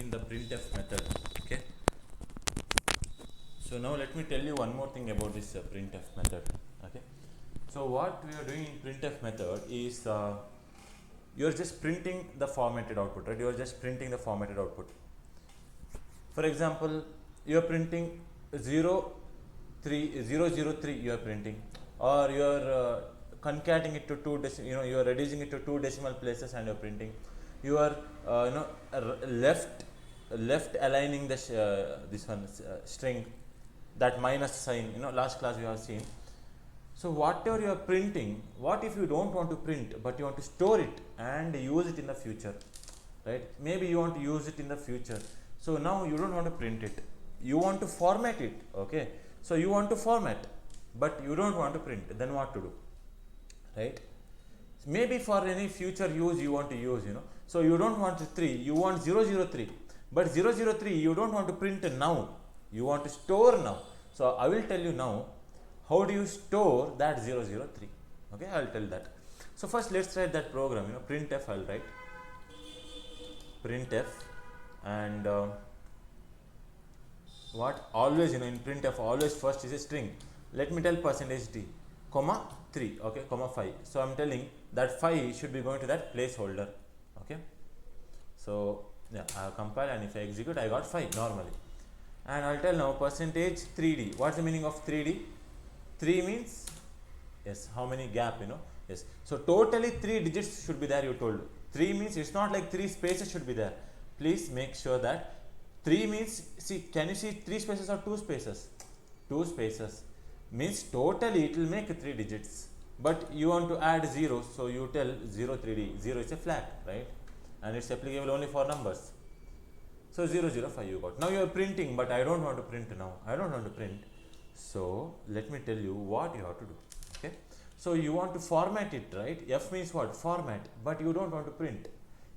in the printf method. Okay, so now let me tell you one more thing about this printf method. Okay, so what we are doing in printf method is you are just printing the formatted output, right? You are just printing the formatted output. For example, you are printing 0 3 0 0 3 you are printing, or you are concatenating it to you are reducing it to two decimal places and you are printing. You are left aligning this one string, that minus sign, last class we have seen. So whatever you are printing, what if you don't want to print but you want to store it and use it in the future, right? Maybe you want to use it in the future. So now you don't want to print it, you want to format it. Okay, so you want to format but you don't want to print, then what to do, right? Maybe for any future use you want to use, so you don't want 3, you want 003, but 003 you don't want to print now, you want to store now. So I will tell you now how do you store that 003. Okay, I will tell that. So first let's write that program, printf. I'll write printf, and what always, in printf always first is a string. Let me tell %d comma 3, okay, comma 5. So I'm telling that 5 should be going to that placeholder. Okay, so yeah, I'll compile, and if I execute I got 5 normally. And I'll tell now %3d. What's the meaning of 3d? 3 means, yes, how many gap, yes. So totally 3 digits should be there, you told. 3 means it's not like 3 spaces should be there. Please make sure that 3 means, see, can you see 3 spaces or 2 spaces? 2 spaces means totally it will make 3 digits. But you want to add 0, so you tell 03d. 0 is a flag, right? And it's applicable only for numbers. So 005 you got. Now you are printing, but I don't want to print now. I don't want to print. So let me tell you what you have to do. Okay, so you want to format it, right? F means what? Format, but you don't want to print.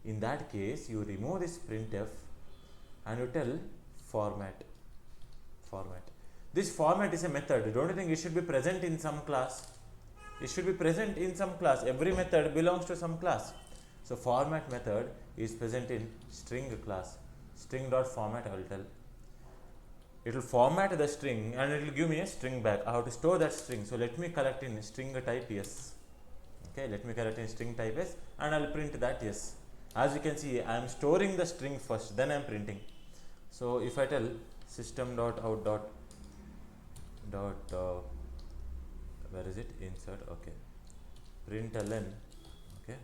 In that case, you remove this printf and you tell format. This format is a method. Don't you think it should be present in some class? It should be present in some class. Every method belongs to some class. So format method is present in string class. String.format, I will tell. It will format the string and it will give me a string back. I have to store that string. So let me collect in string type yes. Okay, let me collect in string type yes, and I will print that yes. As you can see, I am storing the string first, then I am printing. So if I tell system.out. Where is it? Insert. Okay, println. Okay,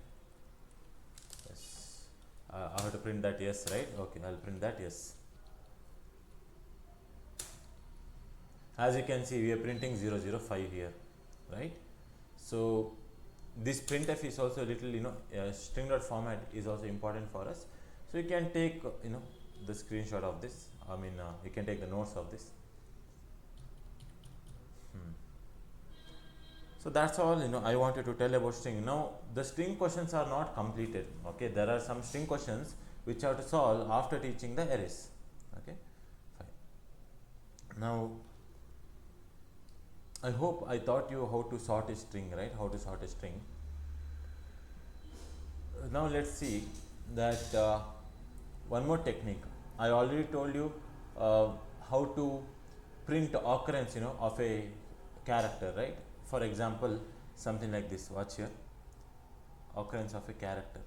yes. I have to print that yes, right? Okay, I'll print that yes. As you can see, we are printing 005 here, right? So this printf is also a little, string.format is also important for us. So you can take, the screenshot of this. You can take the notes of this. So that's all, I wanted to tell about string. Now the string questions are not completed. Okay, there are some string questions which I have to solve after teaching the arrays. Okay, fine. Now I hope I taught you how to sort a string, right? How to sort a string. Now let's see that one more technique. I already told you how to print occurrence, of a character, right? For example, something like this. Watch here. Occurrence of a character.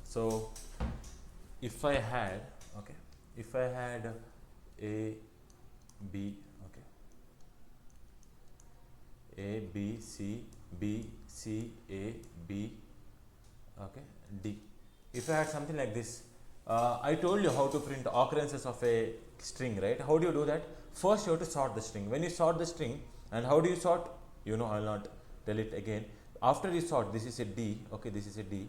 So if I had A, B, A, B, C, B, C, A, B, okay, D. If I had something like this, I told you how to print occurrences of a string, right? How do you do that? First you have to sort the string. When you sort the string, and how do you sort? I will not tell it again. After you sort, this is a D, okay, this is a D.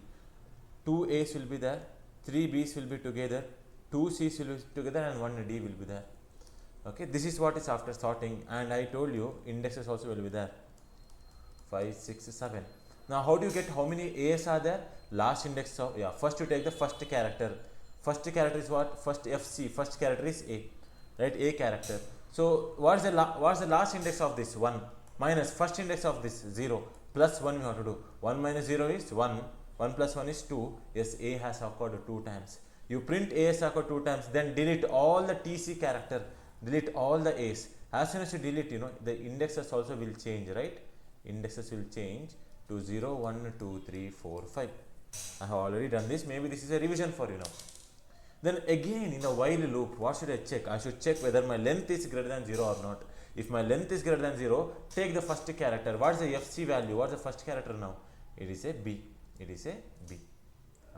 2 A's will be there, 3 B's will be together, 2 C's will be together, and 1 D will be there. Okay, this is what is after sorting, and I told you indexes also will be there. 5, 6, 7. Now how do you get how many A's are there? Last index of, first you take the first character. First character is what? First FC, first character is A, right? A character. So what's the last index of this? 1 minus first index of this 0 plus 1 we have to do. 1 minus 0 is 1, 1 plus 1 is 2. Yes, A has occurred 2 times. You print A has occurred 2 times, then delete all the TC character, delete all the A's. As soon as you delete, the indexes also will change, right? Indexes will change to 0, 1, 2, 3, 4, 5. I have already done this. Maybe this is a revision for you now. Then again in a while loop, what should I check? I should check whether my length is greater than 0 or not. If my length is greater than 0, take the first character. What is the FC value? What is the first character now? It is a B. It is a B.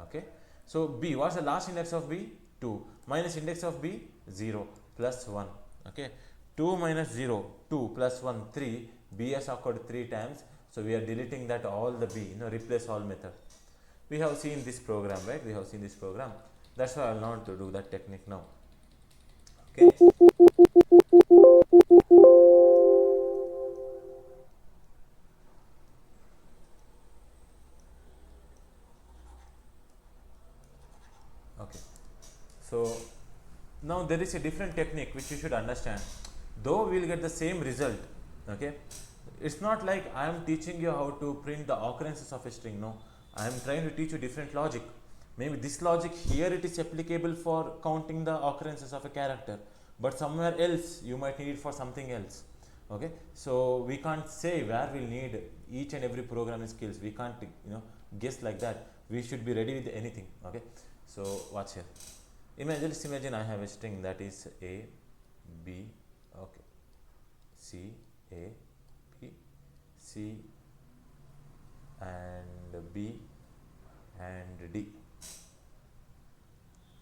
Okay. So B, what is the last index of B? 2. Minus index of B? 0 plus 1. Okay. 2 minus 0, 2 plus 1, 3. B has occurred 3 times. So we are deleting that all the B, replace all method. We have seen this program, right? We have seen this program. That's why I will not do that technique now. Okay. Okay. So now there is a different technique which you should understand. Though we will get the same result, okay, it's not like I am teaching you how to print the occurrences of a string. No, I am trying to teach you different logic. Maybe this logic here it is applicable for counting the occurrences of a character, but somewhere else you might need it for something else. Okay, so we can't say where we'll need each and every programming skills. We can't guess like that. We should be ready with anything. Okay, so watch here. Imagine I have a string that is A, B, okay, C, A, B, C, and B, and D.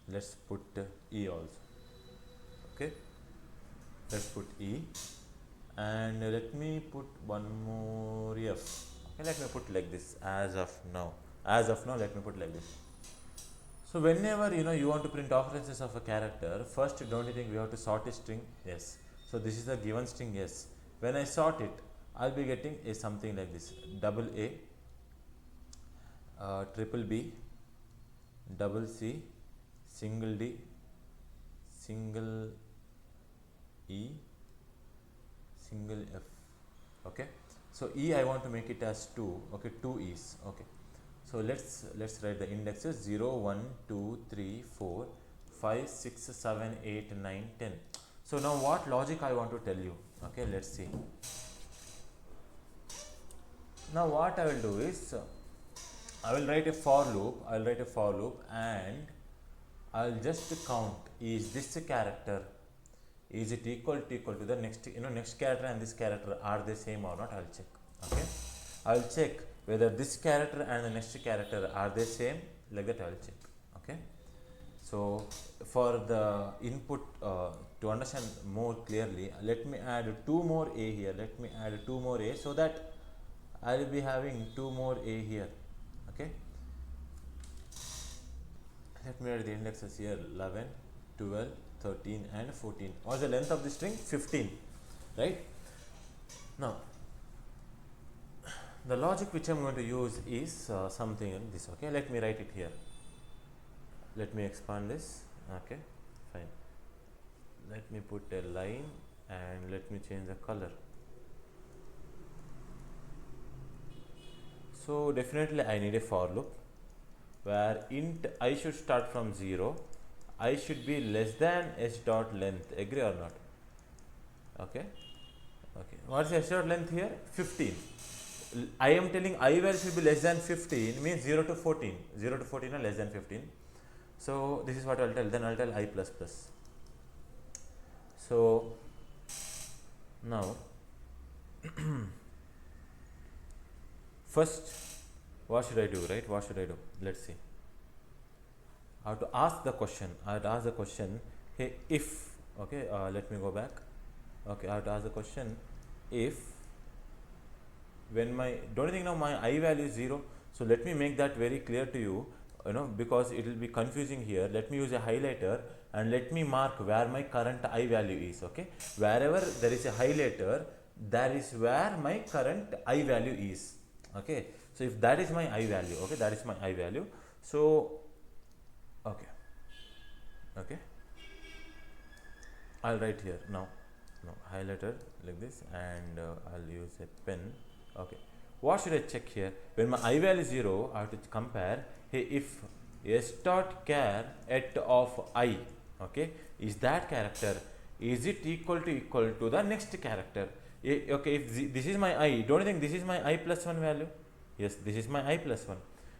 Let's put E also. Okay, let's put E, and let me put one more F. Okay, let me put like this as of now. As of now, let me put like this. So whenever you want to print occurrences of a character, first don't you think we have to sort a string? Yes. So this is the given string. Yes. When I sort it, I'll be getting a something like this: double A, triple B, double C, single D, single E, single F. Okay. So E I want to make it as 2. Okay, 2 E's. Okay. So let's write the indexes 0, 1, 2, 3, 4, 5, 6, 7, 8, 9, 10. So now what logic I want to tell you? Okay, let's see. Now what I will do is I will write a for loop. I will write a for loop and I will just count, is this character, is it equal to the next next character and this character, are they same or not? I will check. Okay, I will check whether this character and the next character are they same, like that I will check. Okay, so for the input to understand more clearly, let me add 2 more A here. Let me add 2 more A so that I will be having 2 more A here. Okay, let me add the indexes here: 11, 12, 13 and 14. What's the length of the string? 15, right? Now the logic which I am going to use is something in this. Okay, let me write it here. Let me expand this. Okay, fine. Let me put a line and let me change the color. So definitely I need a for loop where int I should start from 0. I should be less than s dot length. Agree or not? Okay. Okay. What is s dot length here? 15. I am telling I value should be less than 15 means 0 to 14. 0 to 14 or less than 15. So this is what I will tell. Then I will tell I plus plus. So now first what should I do, right? What should I do? Let's see. I have to ask the question. I have to ask the question, hey, if, okay, let me go back. Okay, I have to ask the question, if when my, don't you think now my I value is 0? So let me make that very clear to you, because it will be confusing here. Let me use a highlighter and let me mark where my current I value is. Okay, wherever there is a highlighter, that is where my current I value is. Okay, so if that is my I value, okay, that is my I value. So okay, okay, I'll write here now highlighter like this, and I'll use a pen. Okay, what should I check here? When my I value is 0, I have to compare, hey, if s dot char at of I, okay, is that character, is it equal to the next character? Okay, if this is my I, don't you think this is my I plus 1 value? Yes, this is my I plus 1.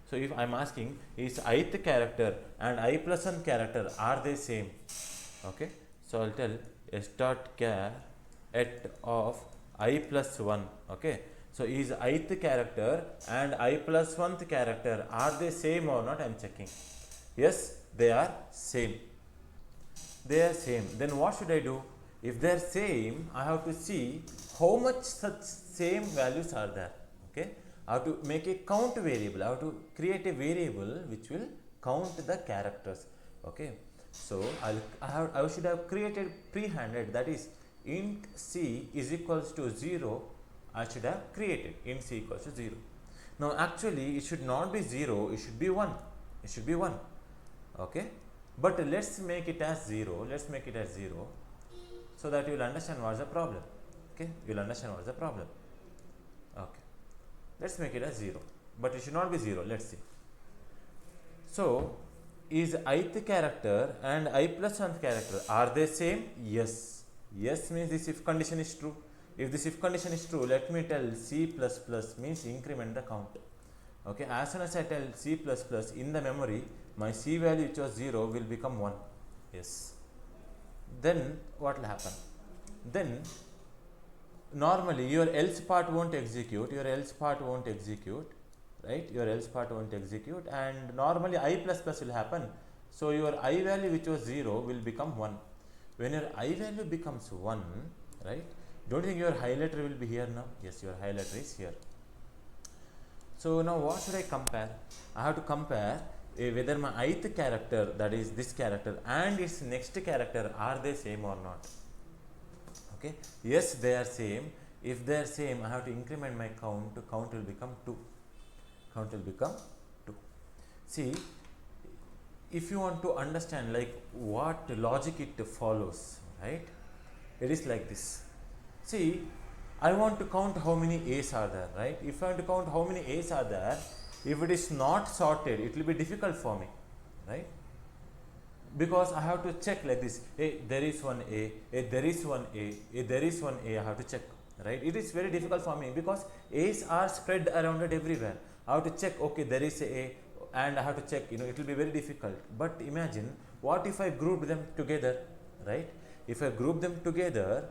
So if I am asking, is ith character and I plus 1 character, are they same? Okay, so I will tell s dot char at of I plus 1. Okay, so is ith character and I plus 1th character, are they same or not? I am checking. Yes, they are same. They are same. Then what should I do? If they are same, I have to see how much such same values are there. Okay, I have to make a count variable. I have to create a variable which will count the characters. Okay, so I should have created pre-handed, that is int c is equals to 0. I should have created int c equals to 0. Now actually it should not be 0, it should be 1. It should be 1. Okay, but let's make it as 0. Let's make it as 0 so that you will understand what is the problem. Okay, you will understand what is the problem. Okay, let's make it as 0, but it should not be 0. Let's see. So is ith character and I plus 1th character, are they same? Yes. Yes means this if condition is true. If this if condition is true, let me tell C plus plus means increment the count. Okay, as soon as I tell C plus plus, in the memory my C value which was 0 will become 1. Yes. Then what will happen? Then normally your else part won't execute, right? Your else part won't execute, and normally I plus plus will happen. So your I value which was 0 will become 1. When your I value becomes 1, right? Don't you think your highlighter will be here now? Yes, your highlighter is here. So now what should I compare? I have to compare whether my ith character, that is this character, and its next character, are they same or not? Okay, yes, they are same. If they are same, I have to increment my count. Count will become 2. Count will become 2. See, if you want to understand like what logic it follows, right? It is like this. See, I want to count how many A's are there, right? If I want to count how many A's are there, if it is not sorted, it will be difficult for me, right? Because I have to check like this. Hey, there is one A. Hey, there is one A. Hey, there is one A. I have to check, right? It is very difficult for me because A's are spread around it everywhere. I have to check. Okay, there is a, and I have to check. It will be very difficult. But imagine, what if I group them together, right? If I group them together,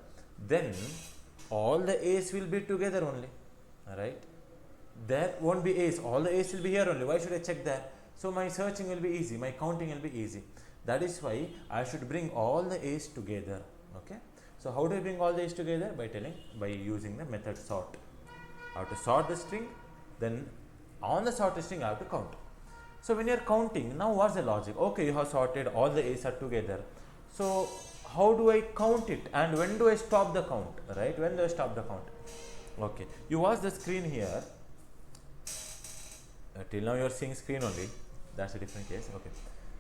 then all the A's will be together only, right? There won't be A's. All the A's will be here only. Why should I check that? So my searching will be easy. My counting will be easy. That is why I should bring all the A's together. Okay. So how do I bring all the A's together? By using the method sort. I have to sort the string. Then on the sorted string I have to count. So when you are counting, now what's the logic? Okay, you have sorted, all the A's are together. So how do I count it, and when do I stop the count, right? When do I stop the count? Okay, you watch the screen here. Till now you are seeing screen only. That's a different case. Okay.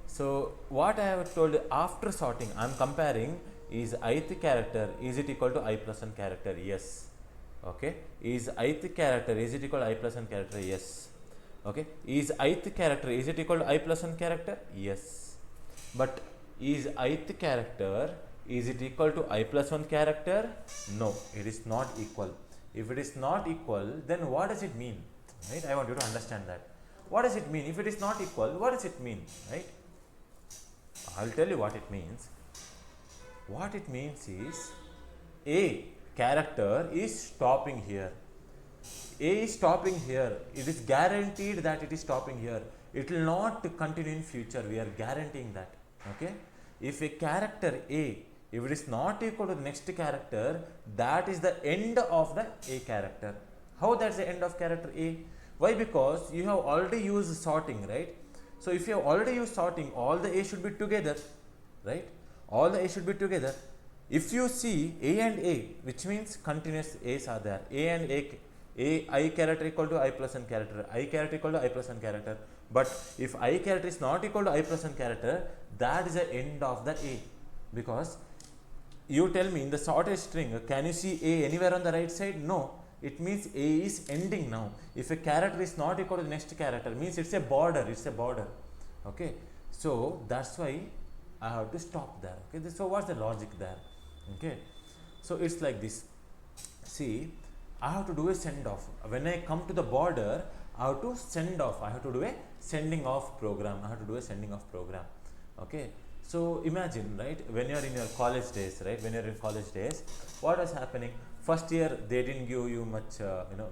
So what I have told, after sorting, I am comparing, is ith character, is it equal to I plus 1 character? Yes. Okay. Is ith character, is it equal to I plus 1 character? Yes. Okay. Is ith character, is it equal to I plus 1 character? Yes. But is ith character, is it equal to I plus 1 character? No, it is not equal. If it is not equal, then what does it mean? Right? I want you to understand that. What does it mean? If it is not equal, what does it mean? Right? I will tell you what it means. What it means is, A character is stopping here. A is stopping here. It is guaranteed that it is stopping here. It will not continue in future. We are guaranteeing that. Okay? If a character A, if it is not equal to the next character, that is the end of the A character. How that's the end of character A? Why? Because you have already used sorting, right? So if you have already used sorting, all the A should be together, right? All the A should be together. If you see A and A, which means continuous A's are there. A and A, I character equal to I plus 1 character, I character equal to I plus 1 character. But if I character is not equal to I plus 1 character, that is the end of the A. Because you tell me in the sorted string, can you see A anywhere on the right side? No. it means A is ending now. If a character is not equal to the next character, means it's a border, okay. So that's why I have to stop there, okay. So what's the logic there, okay. So it's like this, see, I have to do a send off. When I come to the border, I have to send off, I have to do a sending off program, okay. So imagine, right, when you are in your college days, what was happening? First year they didn't give you much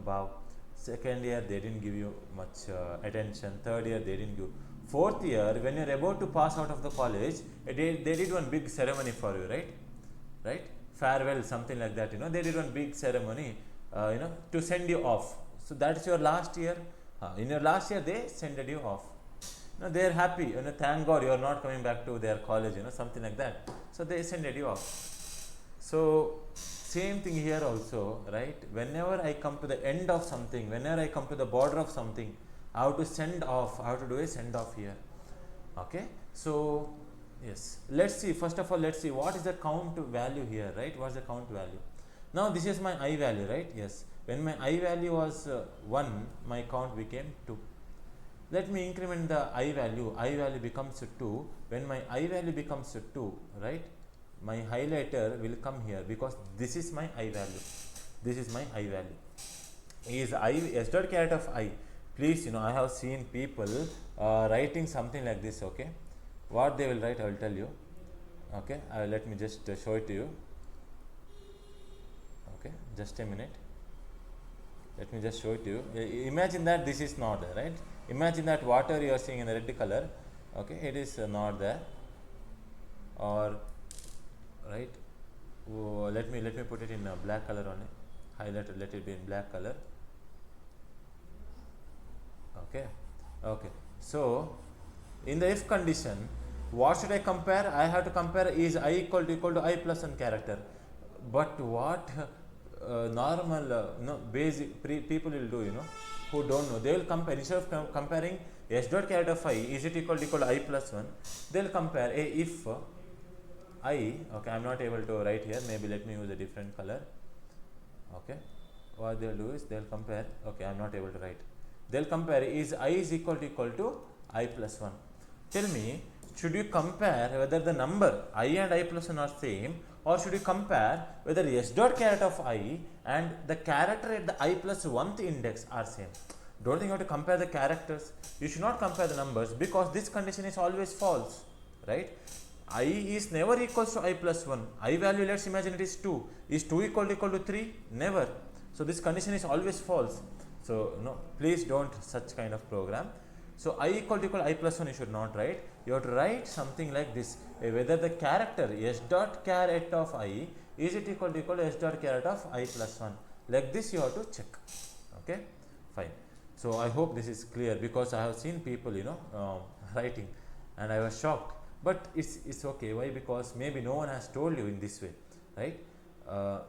bow. Second year they didn't give you much attention. Third year they didn't give. Fourth year, when you're about to pass out of the college, they did one big ceremony for you, right, farewell, something like that, they did one big ceremony, to send you off. So that's your last year. In your last year they sended you off. They are happy, thank God you are not coming back to their college, something like that. So they sended you off. So same thing here also, right? Whenever I come to the end of something, whenever I come to the border of something, I have to send off, I have to do a send off here, okay. So yes, let's see, first of all let's see what is the count value here, right? What's the count value? Now this is my I value, right? Yes, when my I value was 1, my count became 2. Let me increment the I value becomes 2. When my I value becomes 2, right, my highlighter will come here because this is my I value. Is I s dot caret of I. Please, I have seen people writing something like this, okay. What they will write, I will tell you, okay. Let me just show it to you, okay, just a minute. Let me just show it to you. Imagine that this is not there, right? Imagine that water you are seeing in the red color, okay, it is not there, or right. Let me put it in a black color only. Highlighter, let it be in black color, okay. So in the if condition, what should I compare? I have to compare is I equal to I plus 1 character. But what normal basic people will do, who don't know, they will compare, instead of comparing s dot caret of I is it equal to I plus 1, they will compare if I, okay, I am not able to write here, maybe let me use a different color, okay. What they will do is they will compare, okay, I am not able to write, they will compare is I is equal to I plus 1. Tell me, should you compare whether the number I and I plus 1 are same, or should you compare whether s dot caret of I and the character at the I plus 1th index are same? Don't think you have to compare the characters, you should not compare the numbers, because this condition is always false, right? I is never equals to I plus 1. I value, let's imagine it is 2. Is 2 equal to 3? Never. So this condition is always false. So please don't such kind of program. So I equal to I plus 1 you should not write. You have to write something like this, whether the character s dot caret of I is it equal to s dot caret of I plus 1. Like this you have to check, okay, fine. So I hope this is clear, because I have seen people writing and I was shocked, but it's okay. Why? Because maybe no one has told you in this way, right?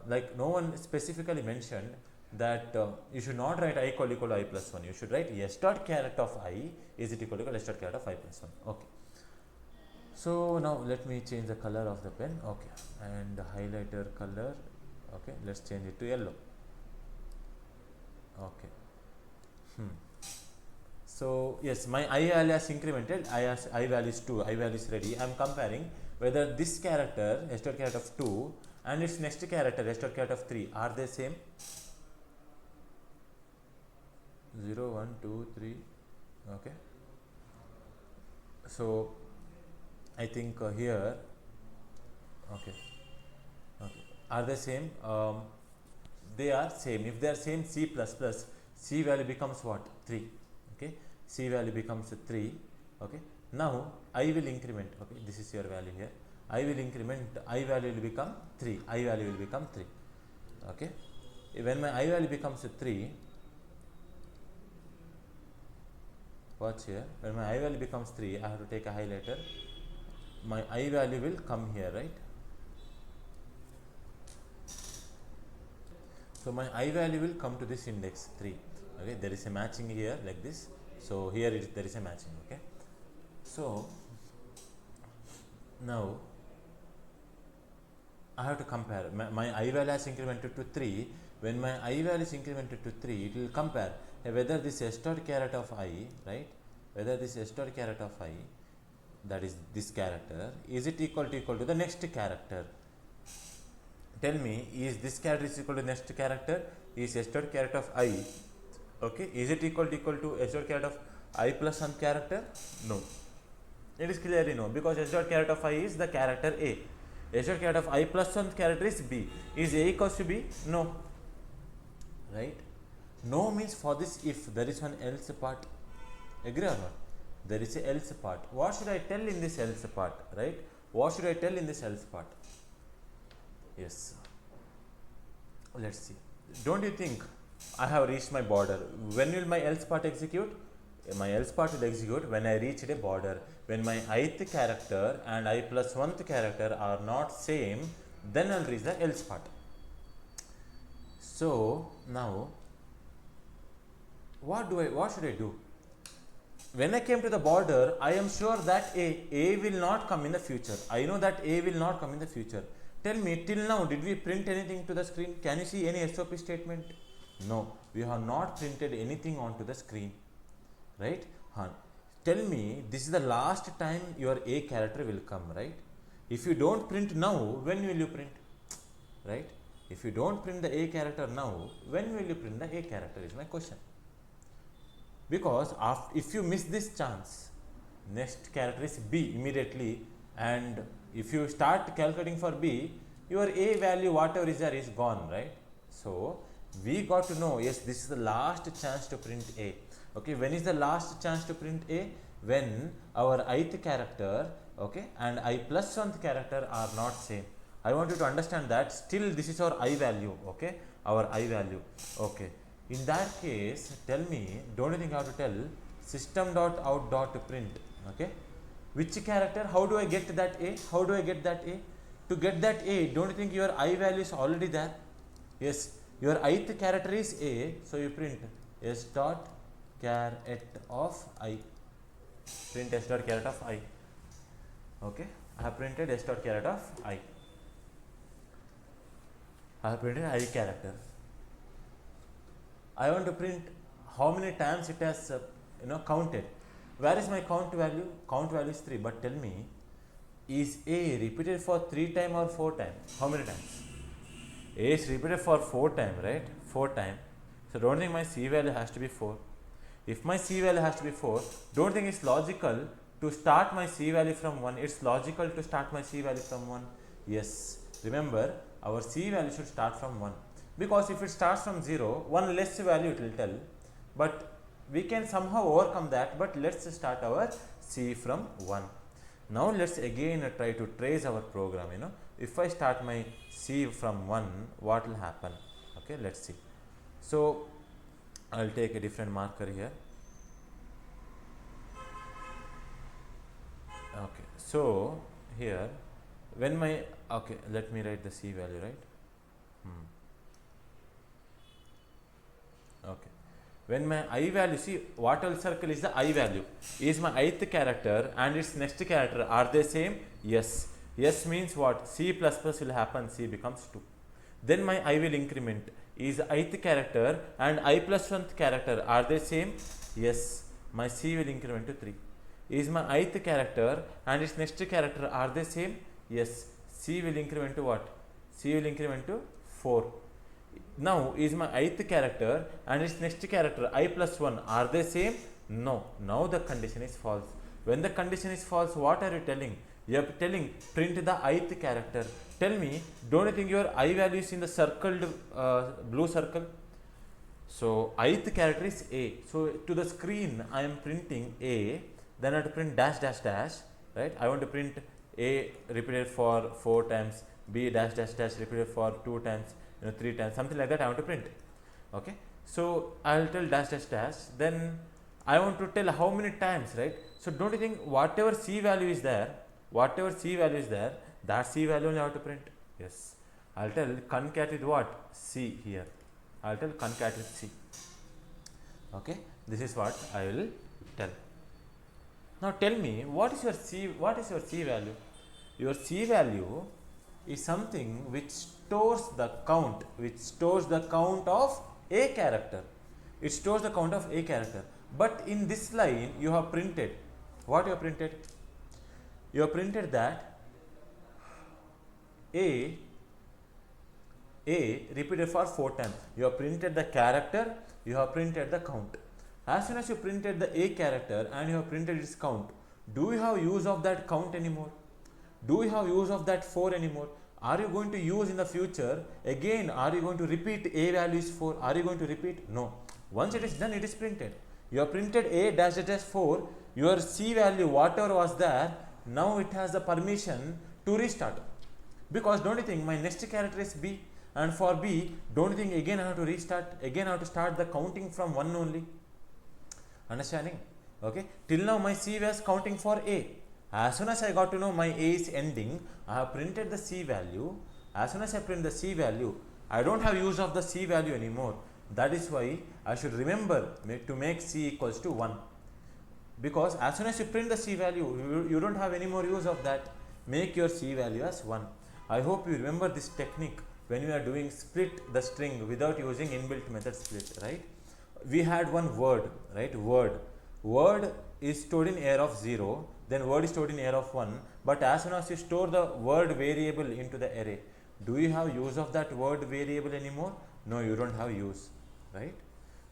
Like no one specifically mentioned that you should not write I equal to I plus 1, you should write s dot caret of I is it equal to s dot caret of I plus 1, okay. So now let me change the color of the pen, okay, and the highlighter color, okay, let's change it to yellow, okay. So yes, my I value has incremented, I value is 2, I value is ready. I am comparing whether this character s dot caret of 2 and its next character s dot caret of 3 are they same. 0, 1, 2, 3, okay. So I think here, okay, are they same? They are same. If they are same, C plus plus, C value becomes what? 3, okay. C value becomes 3, okay. Now I will increment, okay, this is your value here. I will increment, I value will become 3, I value will become 3, okay. When my I value becomes 3, watch here, when my I value becomes 3, I have to take a highlighter, my I value will come here, right. So my I value will come to this index 3, okay. There is a matching here like this, so here there is a matching, okay. So now I have to compare. My I value has incremented to 3. When my I value is incremented to 3, it will compare whether this s dot caret of I, right? Whether this s dot caret of I, that is this character, is it equal to the next character? Tell me, is this character is equal to next character? Is s dot caret of I, okay? Is it equal to s dot caret of I plus some character? No. It is clearly no, because s dot caret of I is the character A. S dot caret of I plus one character is B. Is A equals to B? No. Right? No means for this if there is one else part. Agree or not? There is a else part. What should I tell in this else part? Right? What should I tell in this else part? Yes. Let's see. Don't you think I have reached my border? When will my else part execute? My else part will execute when I reach a border. When my ith character and I plus 1th character are not same, then I will reach the else part. So now, what should I do? When I came to the border, I am sure that A will not come in the future. I know that A will not come in the future. Tell me, till now, did we print anything to the screen? Can you see any SOP statement? No, we have not printed anything onto the screen. Right? Tell me, this is the last time your A character will come, right? If you don't print now, when will you print? Right? If you don't print the A character now, when will you print the A character is my question. Because if you miss this chance, next character is B immediately, and if you start calculating for B, your A value whatever is there is gone, right? So we got to know, yes, this is the last chance to print A. Okay, when is the last chance to print A? When our ith character, okay, and I plus 1th character are not same. I want you to understand that still this is our I value, okay, our I value, okay. In that case, tell me, don't you think I have to tell system.out.print, okay, which character, how do I get that A? How do I get that A? To get that A, don't you think your I value is already there? Yes, your ith character is A, so you print s dot caret of I. Print s dot caret of I. Okay, I have printed s dot caret of I. I have printed I character. I want to print how many times it has counted. Where is my count value? Count value is 3. But tell me, is A repeated for 3 times or 4 times? How many times? A is repeated for 4 times, right? 4 times. So don't think my C value has to be 4. If my C value has to be 4, don't think it's logical to start my C value from 1. It's logical to start my C value from 1. Yes. Remember, our C value should start from 1. Because if it starts from 0, one less value it will tell. But we can somehow overcome that. But let's start our C from 1. Now let's again try to trace our program. If I start my C from 1, what will happen? Okay, let's see. So I'll take a different marker here. Okay, so here when my let me write the C value, right? Okay, when my I value, see what I'll circle is the I value, is my ith character and its next character, are they same? Yes. Yes means what? C plus plus will happen, C becomes 2. Then my I will increment, is ith character and I plus 1th character, are they same? Yes. My C will increment to 3. Is my ith character and its next character, are they same? Yes. C will increment to what? C will increment to 4. Now is my ith character and its next character I plus 1, are they same? No. Now the condition is false. When the condition is false, what are you telling? You are telling print the ith character. Tell me, don't you think your I value is in the circled blue circle? So ith character is A. So to the screen I am printing A, then I have to print dash dash dash, right? I want to print A repeated for 4 times, B dash dash dash repeated for 2 times, 3 times, something like that I want to print. Okay, so I will tell dash dash dash, then I want to tell how many times, right? So don't you think whatever C value is there, that C value only I have to print. Yes, I will tell concat with what? C here. I will tell concat with C. Okay, this is what I will tell. Now tell me, what is your C value? Your C value is something which stores the count of a character. It stores the count of a character. But in this line, you have printed what you have printed. You have printed that a repeated for 4 times. You have printed the character. You have printed the count. As soon as you printed the a character and you have printed its count, do you have use of that count anymore? Do you have use of that 4 anymore? Are you going to use in the future again? Are you going to repeat a value is 4? Are you going to repeat? No. Once it is done, it is printed. You have printed a dash dash 4. Your c value, whatever was there, now it has the permission to restart. Because don't you think my next character is b, and for b, don't you think again I have to restart? Again I have to start the counting from 1 only. Understanding? Okay. Till now my c was counting for a. As soon as I got to know my a is ending, I have printed the c value. As soon as I print the c value, I don't have use of the c value anymore. That is why I should remember to make c equals to 1. Because as soon as you print the c value, you don't have any more use of that. Make your c value as 1. I hope you remember this technique when you are doing split the string without using inbuilt method split, right? We had one word, right? Word is stored in air of 0, then word is stored in air of 1, but as soon as you store the word variable into the array, do you have use of that word variable anymore? No, you don't have use, right?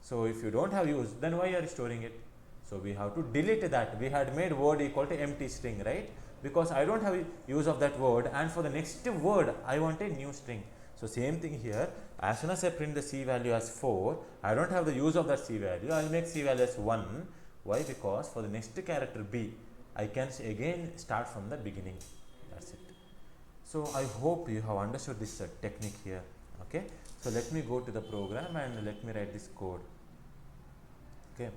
So if you don't have use, then why are you storing it? So we have to delete that. We had made word equal to empty string, right? Because I don't have use of that word, and for the next word I want a new string. So same thing here. As soon as I print the c value as 4, I don't have the use of that c value. I will make c value as 1. Why? Because for the next character b, I can again start from the beginning. That's it. So I hope you have understood this technique here. Okay. So let me go to the program and let me write this code. Okay.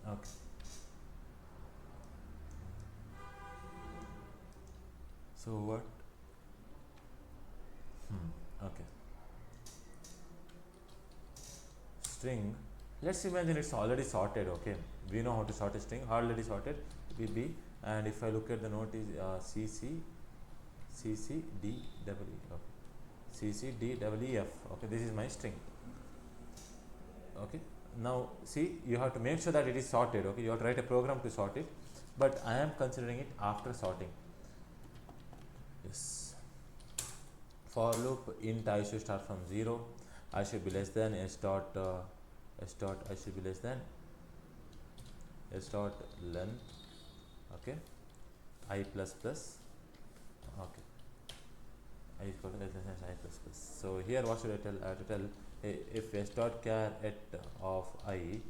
Okay. So what? Okay. String. Let's imagine it's already sorted. Okay, we know how to sort a string. Already sorted. B, and if I look at the note is CC D double E. Okay. CC D double E F. Okay, this is my string. Okay. Now see, you have to make sure that it is sorted. Okay, you have to write a program to sort it, but I am considering it after sorting. Yes. For loop int I should start from 0. I should be less than s dot I should be less than s dot length. Okay, I plus plus. Okay, I is equal to less than I plus plus. So here what should I tell? I have to tell if s dot char at of I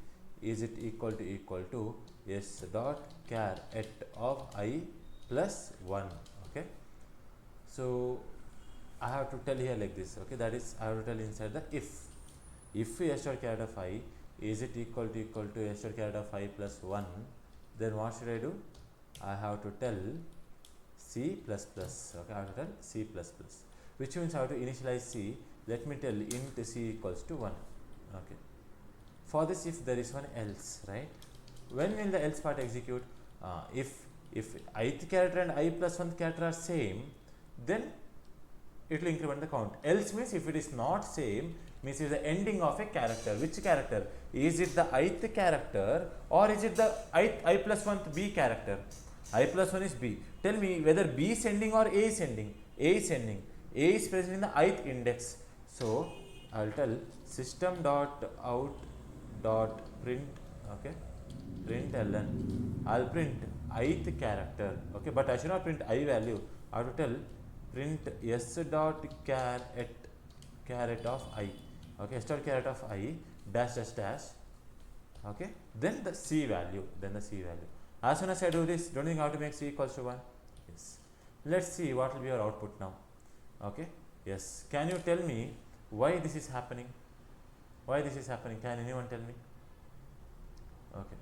is it equal to s dot char at of I plus 1. Okay, so I have to tell here like this. Okay, that is I have to tell inside the if s dot char of I is it equal to s dot char of I plus 1, then what should I do? I have to tell c plus plus. Okay, I have to tell c plus plus, which means I have to initialize c. Let me tell int c equals to 1. Okay, for this if there is one else, right? When will the else part execute? If ith character and I plus 1th character are same, then it will increment the count. Else means if it is not same, means it is the ending of a character. Which character? Is it the ith character or is it the I plus 1th b character? I plus 1 is b. Tell me whether b is ending or a is ending. A is ending. A is present in the ith index. So I will tell system dot out dot print. Okay, print ln. I will print ith character. Okay, but I should not print I value. I have to tell print s dot char at of I. Okay, s dot char of I dash dash dash. Okay, then the c value. As soon as I do this, don't you think I have to make c equals to 1? Yes. Let's see what will be your output now. Okay. Yes. Can you tell me why this is happening? Why this is happening? Can anyone tell me? Okay.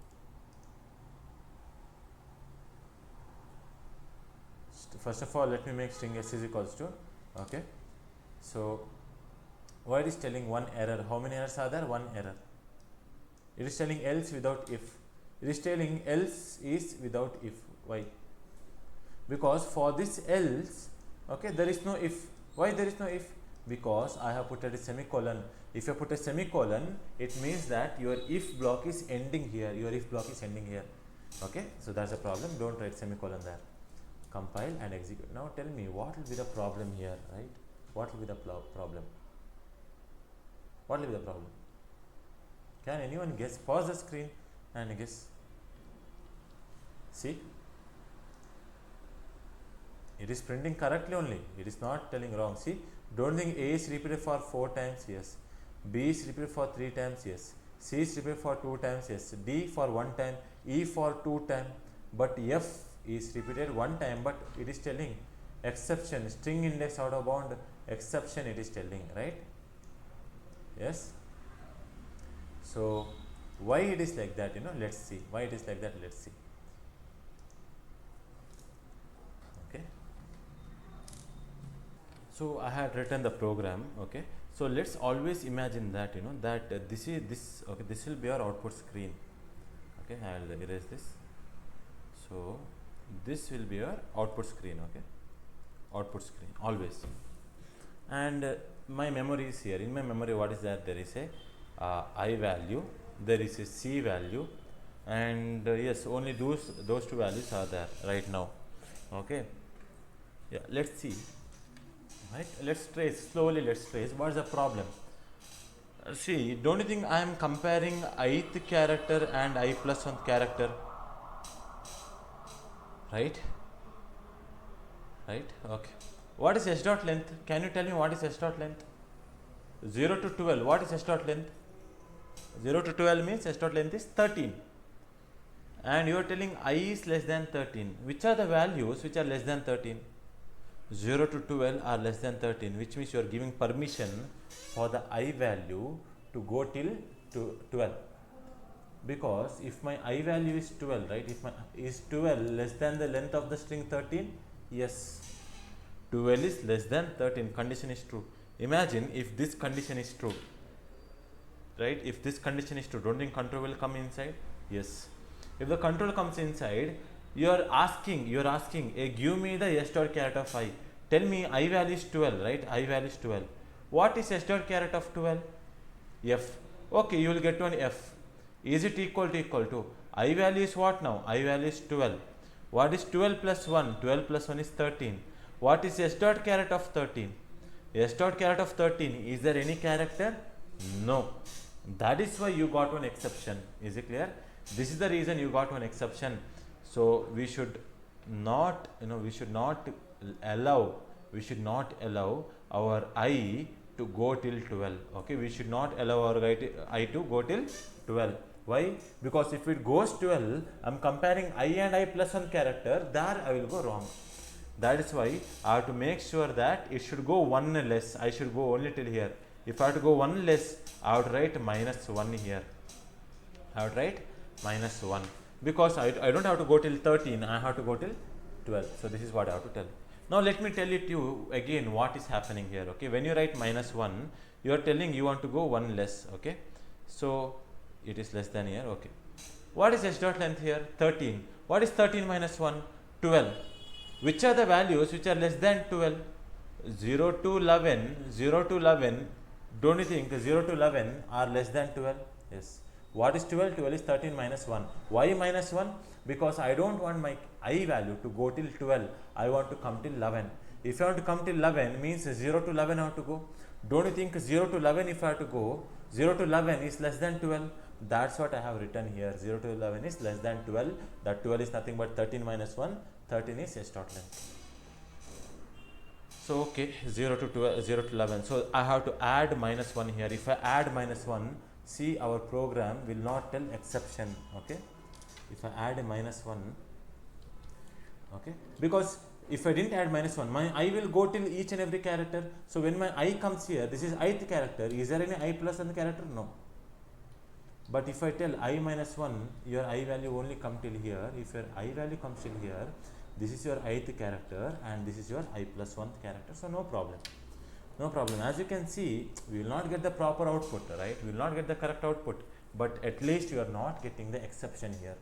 First of all, let me make string s is equals to. Okay. So why it is telling one error? How many errors are there? One error. It is telling else without if. It is telling else is without if. Why? Because for this else Okay, there is no if. Why there is no if? Because I have put a semicolon. If you put a semicolon, it means that your if block is ending here. Your if block is ending here. Okay, so that's a problem. Don't write semicolon there. Compile and execute. Now tell me what will be the problem here, right? What will be the problem? What will be the problem? Can anyone guess? Pause the screen and guess. See, it is printing correctly only. It is not telling wrong. See, don't think A is repeated for 4 times. Yes. B is repeated for 3 times. Yes. C is repeated for 2 times. Yes. D for 1 time. E for 2 times. But F is repeated 1 time. But it is telling exception. String index out of bound. Exception it is telling, right? Yes. So why it is like that? Let's see. Why it is like that? Let's see. Okay. So I had written the program. Okay. So let's always imagine that that this is this. Okay. This will be our output screen. Okay. I'll erase this. So this will be our output screen. Okay. Output screen always. And my memory is here. In my memory, what is that? There is a I value, there is a C value, and yes, only those 2 values are there right now. Okay. Yeah. Let's see. Right. Let's trace slowly. Let's trace. What is the problem? See, don't you think I am comparing ith character and I plus 1 character? Right. Right. Okay. What is s dot length? Can you tell me what is s dot length? 0 to 12. What is s dot length? 0 to 12 means s dot length is 13. And you are telling I is less than 13. Which are the values which are less than 13? 0 to 12 are less than 13, which means you are giving permission for the I value to go till 12. Because if my I value is 12, right? If my is 12 less than the length of the string 13, yes, 12 is less than 13. Condition is true. Imagine if this condition is true, right? If this condition is true, don't think control will come inside? Yes. If the control comes inside, you are asking, give me the s dot caret of I. Tell me I value is 12, right? I value is 12. What is s dot caret of 12? F. Okay, you will get one F. Is it equal to? I value is what now? I value is 12. What is 12 plus 1? 12 plus 1 is 13. What is s dot caret of 13? S dot caret of 13, is there any character? No. That is why you got one exception. Is it clear? This is the reason you got one exception. So we should not, allow our I to go till 12. Okay, we should not allow our I to go till 12. Why? Because if it goes 12, I am comparing I and I plus 1 character, there I will go wrong. That is why I have to make sure that it should go 1 less. I should go only till here. If I have to go 1 less, I would write minus 1 here. I would write minus 1. Because I don't have to go till 13, I have to go till 12. So this is what I have to tell. Now let me tell it to you again what is happening here. Okay, when you write minus 1, you are telling you want to go 1 less. Okay, so it is less than here. Okay, what is s dot length here? 13. What is 13 minus 1? 12. Which are the values which are less than 12? 0 to 11, don't you think 0 to 11 are less than 12? Yes. What is 12? 12 is 13 minus 1. Why minus 1? Because I don't want my I value to go till 12. I want to come till 11. If I want to come till 11, means 0 to 11 I have to go. Don't you think 0 to 11 if I have to go, 0 to 11 is less than 12? That's what I have written here. 0 to 11 is less than 12. That 12 is nothing but 13 minus 1. 13 is s dot length. So okay, 0 to 12, 0 to 11. So I have to add minus 1 here. If I add minus 1, see, our program will not tell exception. Okay, if I add a minus 1, okay, because if I didn't add minus 1, my I will go till each and every character. So when my I comes here, this is ith character. Is there any I plus 1 character? No. But if I tell I minus 1, your I value only come till here. If your I value comes till here, this is your ith character and this is your I plus 1 character. So no problem. No problem. As you can see, we will not get the proper output, right? We will not get the correct output, but at least you are not getting the exception here.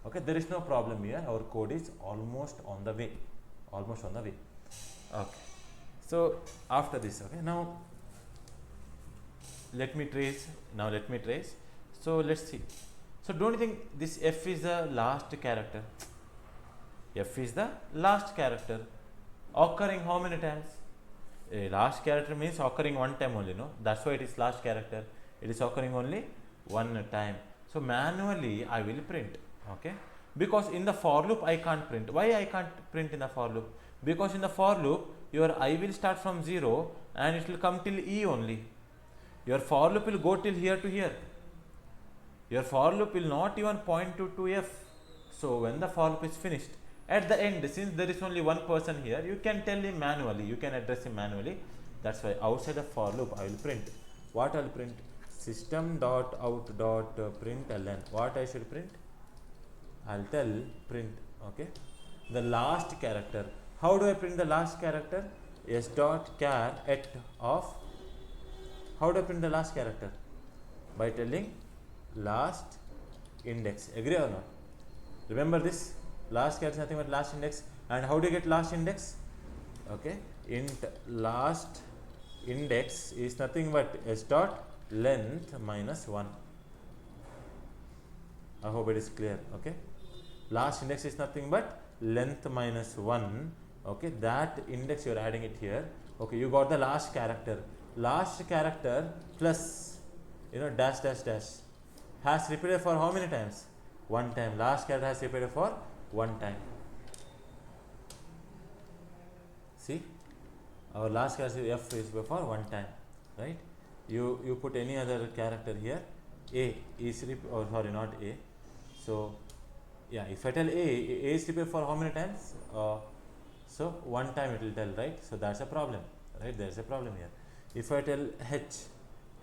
Okay, there is no problem here. Our code is almost on the way. Almost on the way. Okay. So after this, okay, now let me trace. So let's see. So don't you think this f is the last character? F is the last character, occurring how many times? A last character means occurring one time only, no? That's why it is last character. It is occurring only one time. So manually I will print, okay? Because in the for loop I can't print. Why I can't print in the for loop? Because in the for loop your I will start from 0 and it will come till E only. Your for loop will go till here to here. Your for loop will not even point to f. So when the for loop is finished, at the end, since there is only one person here, you can tell him manually, you can address him manually. That's why outside the for loop I will print. What I will print? System.out.println. What I should print? I'll tell print, okay, the last character. How do I print the last character? S.char at of. How do I print the last character? By telling last index. Agree or not? Remember this? Last character is nothing but last index. And how do you get last index? Okay, int last index is nothing but s dot length minus 1. I hope it is clear. Okay, last index is nothing but length minus 1. Okay, that index you are adding it here. Okay, you got the last character. Last character plus, you know, dash dash dash has repeated for how many times? One time. Last character has repeated for one time. See, our last character f is for one time, right? You put any other character here. A is or sorry, not A. So yeah, if I tell A is repeated for how many times? So one time it will tell, right? So that's a problem, right? There is a problem here. If I tell H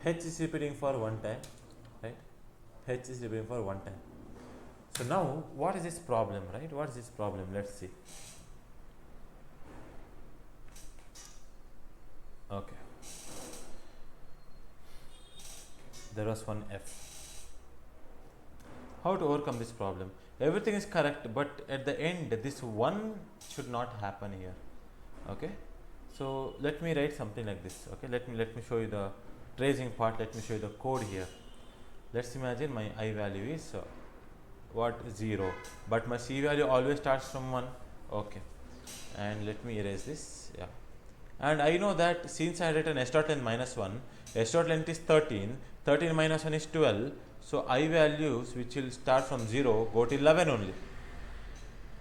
is repeating for one time, right? H is repeating for one time. So now what is this problem, right? What is this problem? Let's see. Okay, there was one F. How to overcome this problem? Everything is correct, but at the end this one should not happen here. Okay, so let me write something like this. Okay, let me show you the tracing part. Let me show you the code here. Let's imagine my I value is what, 0, but my C value always starts from 1. Okay, and let me erase this. Yeah, and I know that since I had written s dot length minus 1, s dot length is 13, 13 minus 1 is 12, so I values which will start from 0 go to 11 only.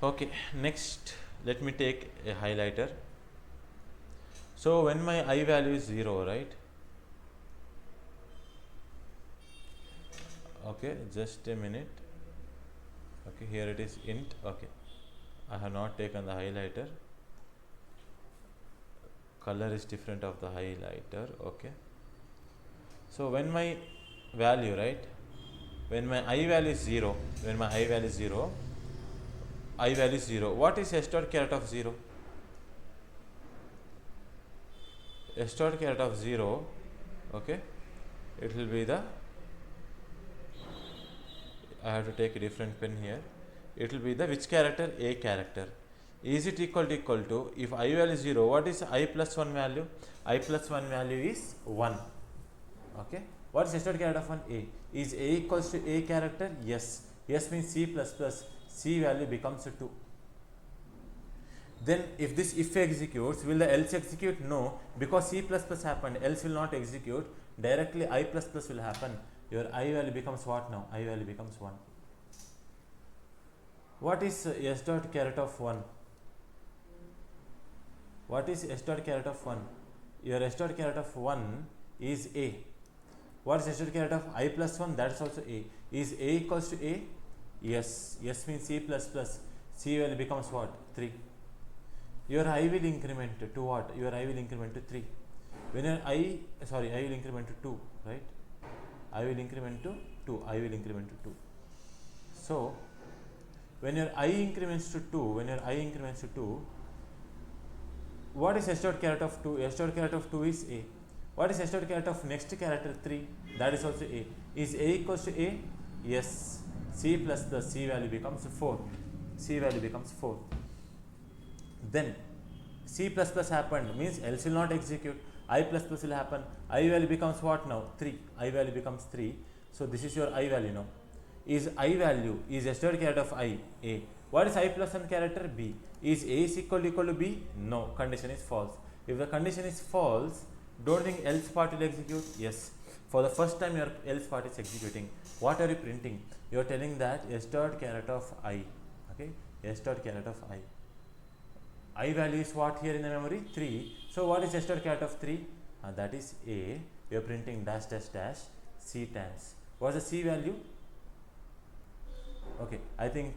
Okay, next let me take a highlighter. So when my I value is 0, right? Okay, just a minute. Okay, here it is int. Okay, I have not taken the highlighter. Color is different of the highlighter. Okay, so when my value, right, when my I value is 0, I value is 0, what is s dot caret of 0? S dot caret of 0, okay, it will be the, I have to take a different pen here. It will be the which character? A character. Is it equal to, if I value is 0, what is I plus 1 value? I plus 1 value is 1. Okay. What is s dot caret of 1? A. Is A equals to A character? Yes. Yes means C plus plus. C value becomes 2. Then if this if executes, will the else execute? No, because C plus plus happened, else will not execute. Directly I plus plus will happen. Your I value becomes what now? I value becomes 1. What is s dot caret of 1? What is s dot caret of 1? Your s dot caret of 1 is A. What is s dot caret of I plus 1? That is also A. Is A equals to A? Yes. Yes means C plus plus. C value becomes what? 3. Your I will increment to what? Your I will increment to 3. When your I will increment to 2, right? I will increment to 2. I will increment to 2. So when your I increments to 2, what is s dot caret of 2? S dot caret of 2 is A. What is s dot caret of next character 3? That is also A. Is A equals to A? Yes. C plus the C value becomes 4. C value becomes 4. Then C plus plus happened means else will not execute. I plus plus will happen. I value becomes what now? 3. I value becomes 3. So this is your I value now. Is I value is a third character of I A. What is I plus 1 character? B. Is A is equal to B? No. Condition is false. If the condition is false, don't think else part will execute? Yes. For the first time your else part is executing. What are you printing? You are telling that a third character of I. Okay. A third character of I. I value is what here in the memory? 3. So what is third character of 3? That is A. We are printing dash dash dash C times. What is the C value? Okay, I think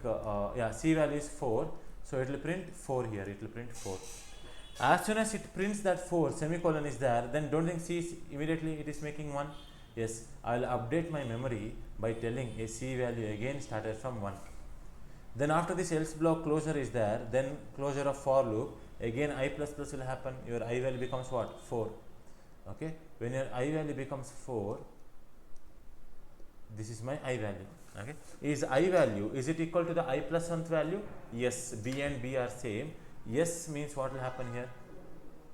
yeah, C value is 4. So it will print 4 here. It will print 4. As soon as it prints that 4, semicolon is there, then don't think C is immediately it is making 1. Yes, I will update my memory by telling a C value again started from 1. Then after this else block closure is there, then closure of for loop, again I plus plus will happen. Your I value becomes what? 4. Okay, when your I value becomes 4, this is my I value. Okay, is I value, is it equal to the I plus 1th value? Yes, B and B are same. Yes means what will happen here?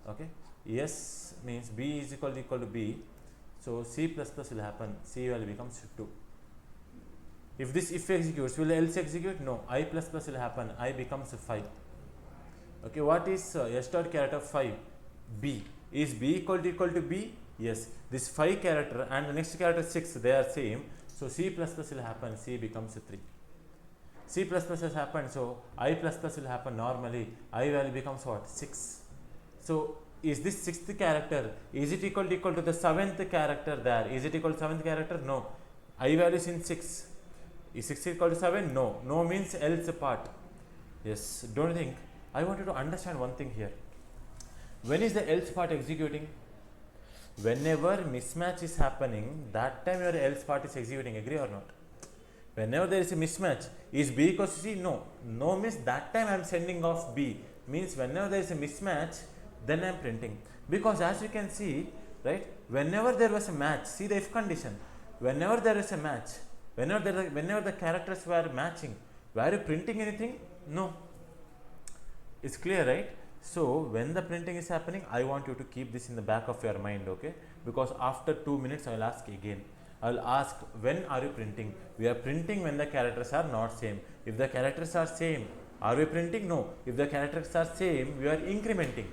Okay, yes means B is equal to B. So C plus plus will happen. C value becomes 2. If this if executes, will else execute? No. I plus plus will happen. I becomes 5. Okay, what is S dot character 5? B. Is B equal to B? Yes. This 5 character and the next character 6, they are same. So C plus plus will happen. C becomes 3. C plus plus has happened. So I plus plus will happen normally. I value becomes what? 6. So is this 6th character, is it equal to the 7th character there? Is it equal to 7th character? No. I value is in 6. Is 6 equal to 7? No. No means else part. Yes. Don't think. I want you to understand one thing here. When is the else part executing? Whenever mismatch is happening, that time your else part is executing. Agree or not? Whenever there is a mismatch, is B equals to C? No. No means that time I am sending off B. Means whenever there is a mismatch, then I am printing. Because as you can see, right, whenever there was a match, see the if condition. Whenever there is a match, whenever the characters were matching, were you printing anything? No. It's clear, right? So when the printing is happening, I want you to keep this in the back of your mind, okay? Because after 2 minutes I will ask again. I will ask, when are you printing? We are printing when the characters are not same. If the characters are same, are we printing? No. If the characters are same, we are incrementing.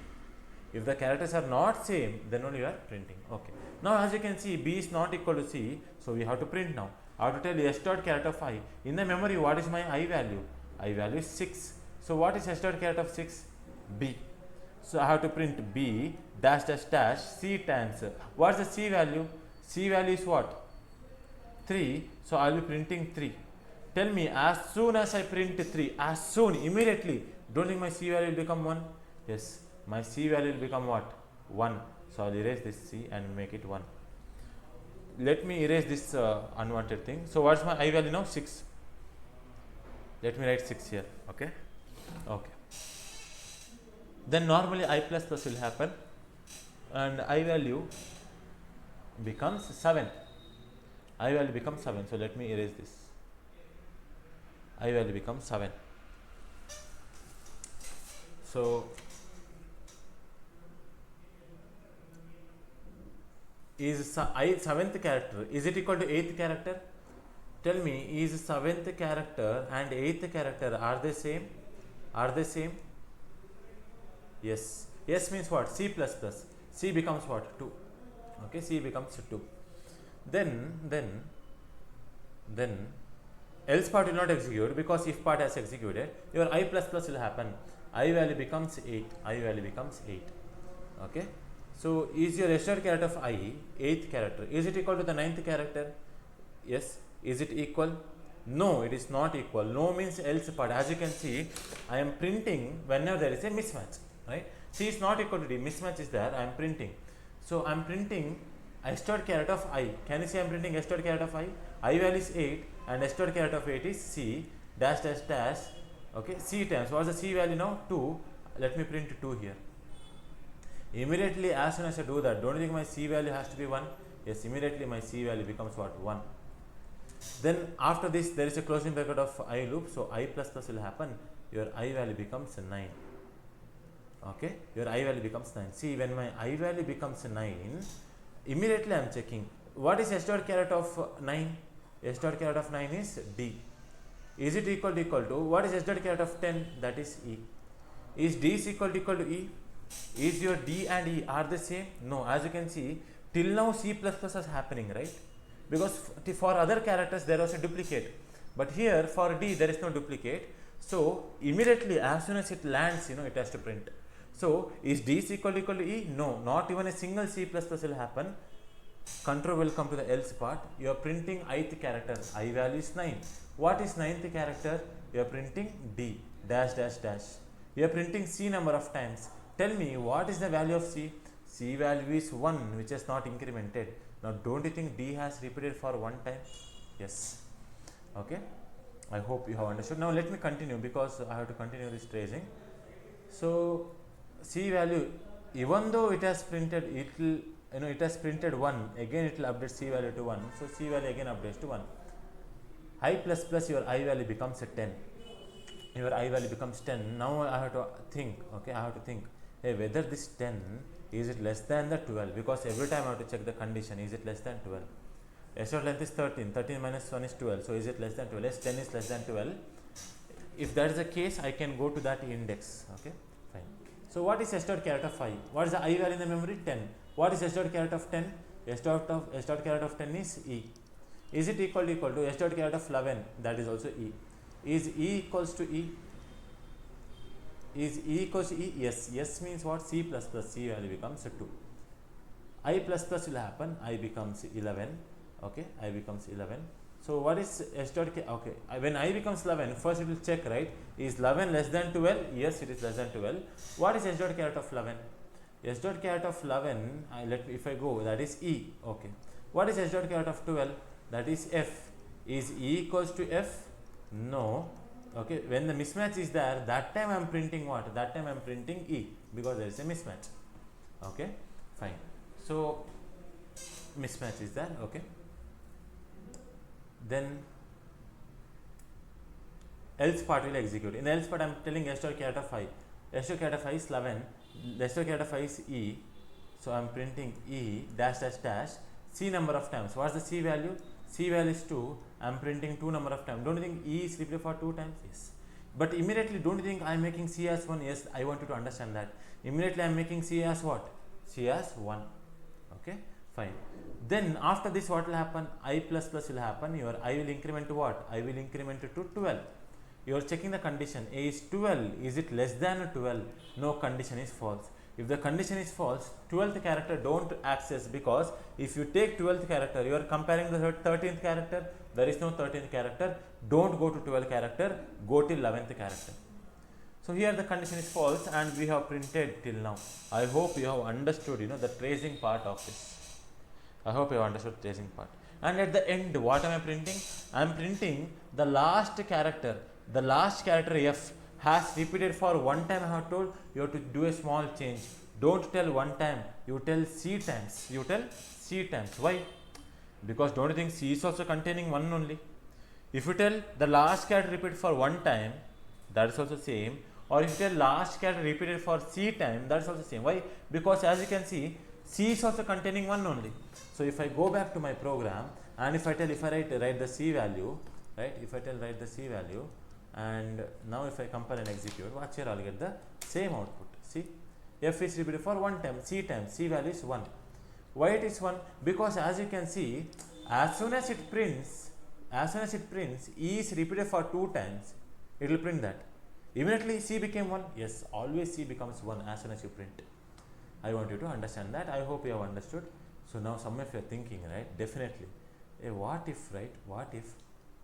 If the characters are not same, then only you are printing. Okay. Now as you can see, B is not equal to C, so we have to print now. I have to tell S dot character of I. In the memory, what is my I value? I value is 6. So what is S dot character of 6? B. So I have to print B dash dash dash C times. What is the C value? C value is what? 3. So I will be printing 3. Tell me, as soon as I print 3, as soon, immediately, don't think my C value will become 1? Yes, my C value will become what? 1. So I will erase this C and make it 1. Let me erase this unwanted thing. So what is my I value now? 6. Let me write 6 here. Okay. Okay. Then normally I plus plus will happen and I value becomes 7. I value becomes 7. So let me erase this. I value becomes 7. So is I 7th character, is it equal to 8th character? Tell me, is 7th character and 8th character, are they same? Are they same? Yes. Yes means what? C plus plus. C becomes what? 2. Okay, C becomes 2. Then else part will not execute because if part has executed, your I plus plus will happen. I value becomes 8. I value becomes 8. Okay. So is your third character of I 8th character? Is it equal to the 9th character? Yes. Is it equal? No, it is not equal. No means else part. As you can see, I am printing whenever there is a mismatch. Right? C is not equal to D. Mismatch is there. I am printing. So I am printing S dot character of I. Can you see I am printing S dot character of I? I value is 8 and S dot character of 8 is C dash dash dash. Okay, C times. What is the C value now? 2. Let me print 2 here. Immediately as soon as I do that, don't you think my C value has to be 1? Yes, immediately my C value becomes what? 1. Then after this there is a closing bracket of I loop, so I plus plus will happen. Your I value becomes 9. Okay, your I value becomes 9. See, when my I value becomes 9, immediately I am checking what is s dot caret of 9. S dot caret of 9 is D. Is it equal to what is s dot caret of 10? That is E. Is D is equal to E? Is your D and E are the same? No. As you can see, till now C++ is happening, right? Because for other characters there was a duplicate, but here for D there is no duplicate. So immediately as soon as it lands, it has to print. So is D is equal to E? No, not even a single C++ will happen. Control will come to the else part. You are printing ith character. I value is 9. What is 9th character? You are printing D dash dash dash. You are printing C number of times. Tell me what is the value of C? C value is 1, which is not incremented. Now don't you think D has repeated for one time? Yes. Okay. I hope you have understood. Now let me continue, because I have to continue this tracing. So C value, even though it has printed, it has printed 1, again it will update C value to 1. So C value again updates to 1. I plus plus, your I value becomes a 10. Your I value becomes 10. Now I have to think, okay, I have to think, hey, whether this 10, is it less than the 12? Because every time I have to check the condition, is it less than 12? S dot length is 13, 13 minus 1 is 12, so is it less than 12? Yes, 10 is less than 12. If that is the case, I can go to that index, okay, fine. So what is S dot caret of I? What is the I value in the memory? 10. What is S dot caret of 10? S dot caret of 10 is E. Is it equal to S dot caret of 11? That is also E. Is E equals to E? Is E equals to E? Yes. Yes means what? C plus plus, C value becomes 2. I plus plus will happen, I becomes 11. Okay, I becomes 11. So what is S dot K? Okay, when I becomes 11, first it will check, right? Is 11 less than 12? Yes, it is less than 12. What is S dot caret of 11? S dot caret of 11, if I go, that is E. Okay. What is S dot caret of 12? That is F. Is E equals to F? No. Okay, when the mismatch is there, that time I am printing what? That time I am printing E, because there is a mismatch. Okay, fine. So mismatch is there. Okay, then else part will execute. In the else part I am telling S dot caret of I. S dot caret of I is 11. S dot caret of I is E. So I am printing E dash dash dash C number of times. What is the C value? C value is 2. I am printing 2 number of times. Don't you think E is repeated for 2 times? Yes. But immediately, don't you think I am making C as 1? Yes, I want you to understand that. Immediately I am making C as what? C as 1. Okay, fine. Then after this, what will happen? I plus plus will happen. Your I will increment to what? I will increment to 12. You are checking the condition. A is 12. Is it less than 12? No, condition is false. If the condition is false, 12th character don't access, because if you take 12th character, you are comparing the 13th character. There is no 13th character. Don't go to 12th character. Go till 11th character. So here the condition is false, and we have printed till now. I hope you have understood, the tracing part of this. I hope you have understood the tracing part. And at the end, what am I printing? I am printing the last character. The last character F has repeated for one time. I have told you have to do a small change. Don't tell one time, you tell C times. You tell C times. Why? Because don't you think C is also containing 1 only? If you tell the last character repeated for one time, that is also same. Or if you tell last character repeated for C time, that is also same. Why? Because as you can see, C is also containing 1 only. So if I go back to my program, and if I write the C value, right? If I write the C value, and now if I compare and execute, watch here, I'll get the same output. See, F is repeated for one time, C times, C value is 1. Why it is 1? Because as you can see, as soon as it prints, E is repeated for 2 times, it will print that. Immediately C became 1. Yes, always C becomes 1 as soon as you print. I want you to understand that. I hope you have understood. So now some of you are thinking, right? Definitely. What if, right? What if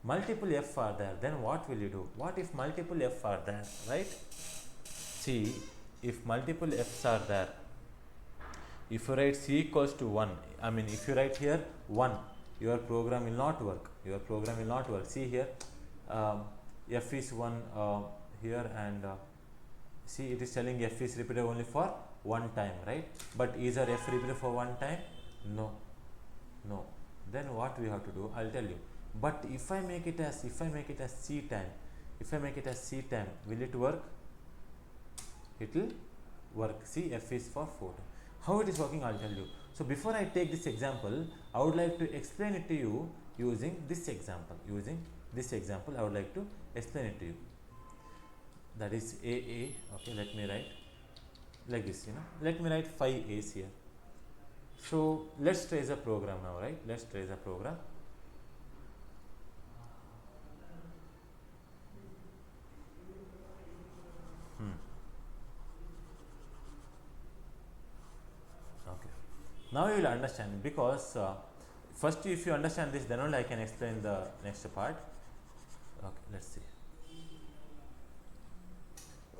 multiple F are there? Then what will you do? What if multiple F are there, right? See, if multiple F's are there, if you write C equals to 1, I mean if you write here 1, your program will not work. Your program will not work. See here, F is 1 here, and see, it is telling F is repeated only for one time, right? But is our F repeated for one time? No. No. Then what we have to do? I'll tell you. But if I make it as C time, will it work? It will work. See, F is for photo. How it is working, I'll tell you. So before I take this example, I would like to explain it to you using this example. I would like to explain it to you. That is AA. Okay, let me write like this. Let me write 5 A's here. So let's trace a program now, right? Let's trace a program. Okay. Now you will understand, because first if you understand this, then only I can explain the next part. Okay, let's see.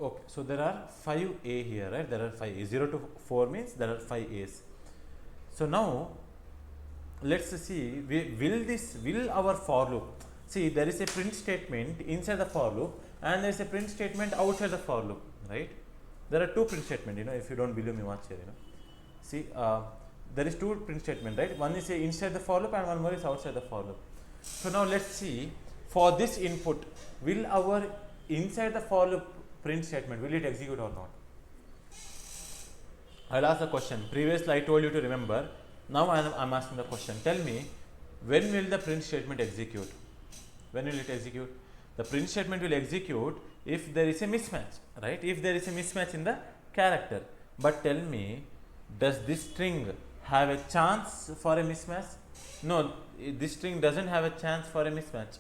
Okay, so there are 5A here, right? There are 5 A's. 0 to 4 means there are 5 A's. So now let's see, will our for loop, see, there is a print statement inside the for loop and there is a print statement outside the for loop, right? There are two print statements, if you don't believe me, watch here. See, there is two print statement, right? One is inside the for loop and one more is outside the for loop. So now let's see, for this input, will our inside the for loop print statement, will it execute or not? I'll ask the question. Previously I told you to remember. Now I'm asking the question. Tell me, when will the print statement execute? When will it execute? The print statement will execute if there is a mismatch, right? If there is a mismatch in the character. But tell me, does this string have a chance for a mismatch? No, this string doesn't have a chance for a mismatch.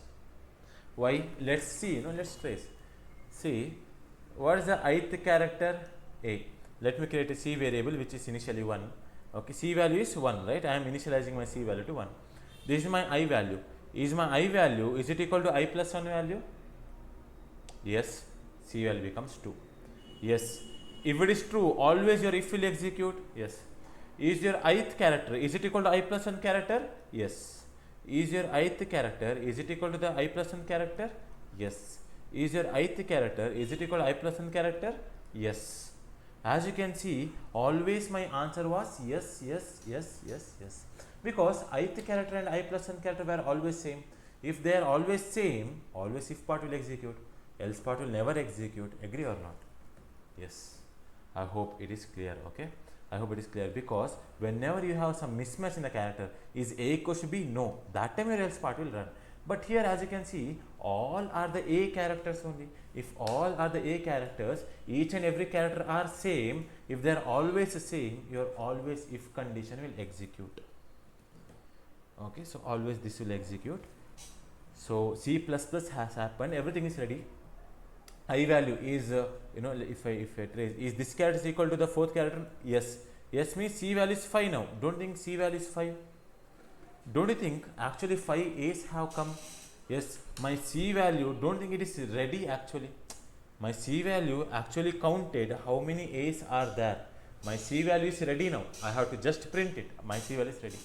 Why? Let's see, let's trace. See, what is the ith character? A. Let me create a C variable which is initially 1. Okay, C value is 1, right? I am initializing my C value to 1. This is my I value. Is my I value, is it equal to I plus 1 value? Yes, C value becomes 2. Yes. If it is true, always your if will execute. Yes. Is your ith character, is it equal to I plus 1 character? Yes. Is your ith character, is it equal to the I plus 1 character? Yes. Is your ith character, is it equal to I plus 1 character? Yes. As you can see, always my answer was yes, yes, yes, yes, yes. Because ith character and I plus 1 character were always same. If they are always same, always if part will execute, else part will never execute. Agree or not? Yes. I hope it is clear, okay? I hope it is clear, because whenever you have some mismatch in the character, is A equals to B? No. That time your else part will run. But here, as you can see, all are the A characters only. If all are the A characters, each and every character are same, if they are always the same, your always if condition will execute. Okay, so always this will execute. So C++ has happened, everything is ready. I value is, if I trace, is this character equal to the fourth character? Yes. Yes means C value is 5 now. Don't think C value is 5. Don't you think actually 5 A's have come? Yes, my C value, don't think it is ready actually. My C value actually counted how many A's are there. My C value is ready now. I have to just print it. My C value is ready.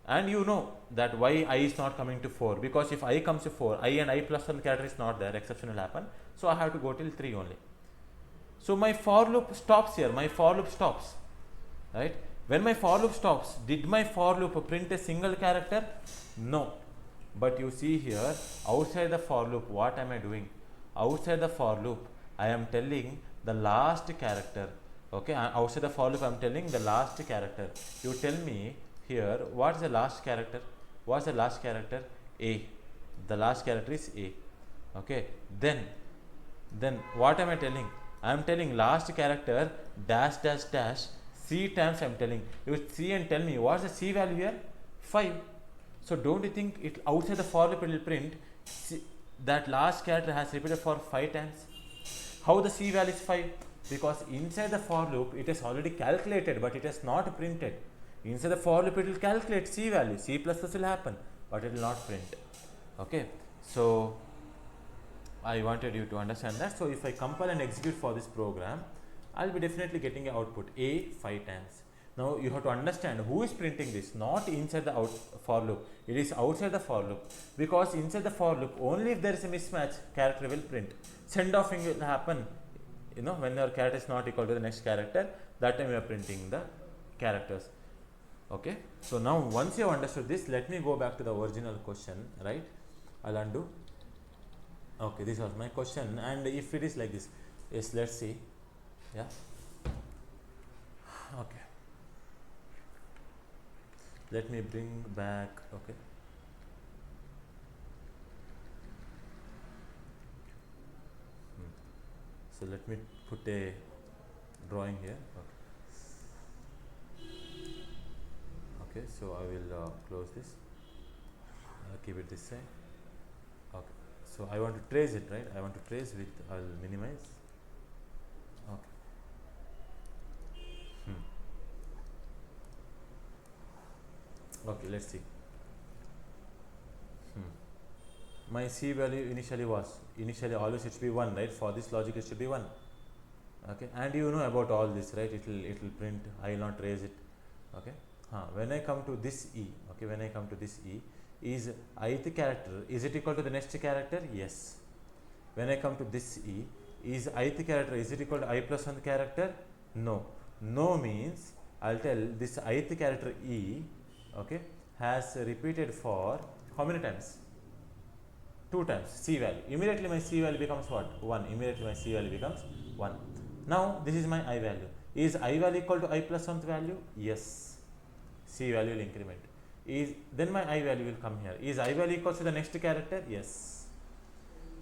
And you know that why I is not coming to 4, because if I comes to 4, I and I plus 1 character is not there, exception will happen. So I have to go till 3 only. So my for loop stops here. My for loop stops, right? When my for loop stops, did my for loop print a single character? No. But you see here, outside the for loop, what am I doing? Outside the for loop, I am telling the last character. Okay, outside the for loop, I am telling the last character. You tell me here, what is the last character? What's the last character? A. The last character is A. Okay, then what am I telling? I am telling last character dash dash dash C times I am telling. You see and tell me what's the C value here? 5. So don't you think it outside the for loop it will print that last character has repeated for 5 times? How the C value is 5? Because inside the for loop it is already calculated, but it is not printed. Inside the for loop it will calculate C value. C++ will happen, but it will not print. Okay, so I wanted you to understand that. So if I compile and execute for this program, I will be definitely getting an output A 5 times. Now you have to understand who is printing this, not inside the for loop. It is outside the for loop, because inside the for loop only if there is a mismatch character will print. Send offing will happen, when your character is not equal to the next character, that time you are printing the characters. Okay, so now once you have understood this, let me go back to the original question, right? I'll undo. Okay, this was my question, and if it is like this, yes, let's see. Yeah, Okay, let me bring back. Okay, so let me put a drawing here. Okay, so I will close this, keep it this side. Okay, so I want to trace it, right? I want to trace with, I'll minimize. Okay. Okay, let's see. My C value initially was, initially always it should be 1, right? For this logic it should be 1. Okay, and you know about all this, right? It will print, I will not raise it. Okay, when I come to this E, okay, when I come to this E, is ith character, is it equal to the next character? Yes. When I come to this E, is ith character, is it equal to I plus 1 character? No. No means I'll tell this ith character E, okay, has repeated for how many times? 2 times. C value. Immediately my C value becomes what? 1. Immediately my C value becomes 1. Now this is my I value. Is I value equal to I plus 1th value? Yes. C value will increment. Is then my I value will come here. Is I value equal to the next character? Yes.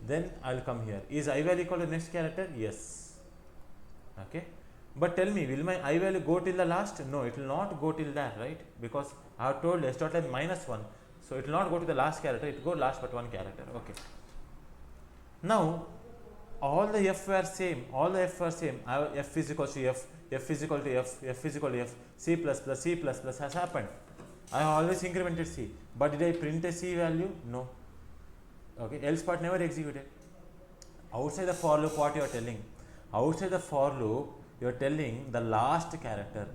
Then I'll come here. Is I value equal to the next character? Yes. Okay. But tell me, will my I value go till the last? No, it will not go till that, right? Because I have told S dot line minus 1. So it will not go to the last character, it will go last but one character. Okay. Now all the F were same, all the F were same. F is equal to F, F is equal to F, F is equal to F, C plus plus, C plus plus has happened. I have always incremented C, but did I print a C value? No. Okay, else part never executed. Outside the for loop, what you are telling? Outside the for loop, you are telling the last character.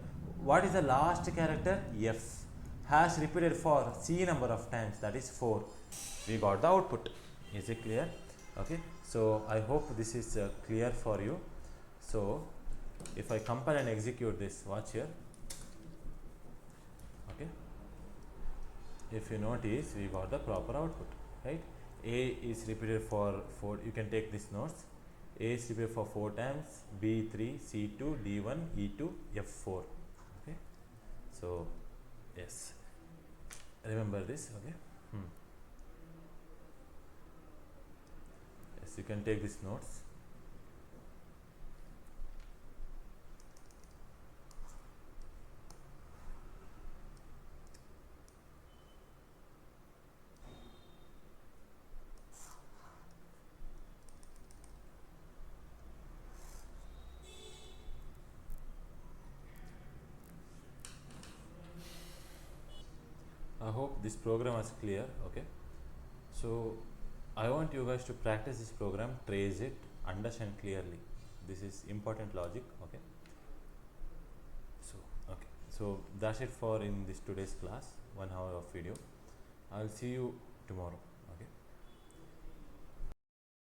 What is the last character? F has repeated for C number of times, that is 4. We got the output. Is it clear? Okay, so I hope this is clear for you. So if I compile and execute this, watch here. Okay, if you notice, we got the proper output, right? A is repeated for 4. You can take these notes. A is repeated for 4 times, B3, C2, D1, E2, F4. Okay, so yes, remember this. Okay, yes, you can take these notes. I hope this program is clear. Okay, so I want you guys to practice this program, trace it, understand clearly. This is important logic. Okay, so that's it for in this today's class, 1 hour of video. I'll see you tomorrow. Okay.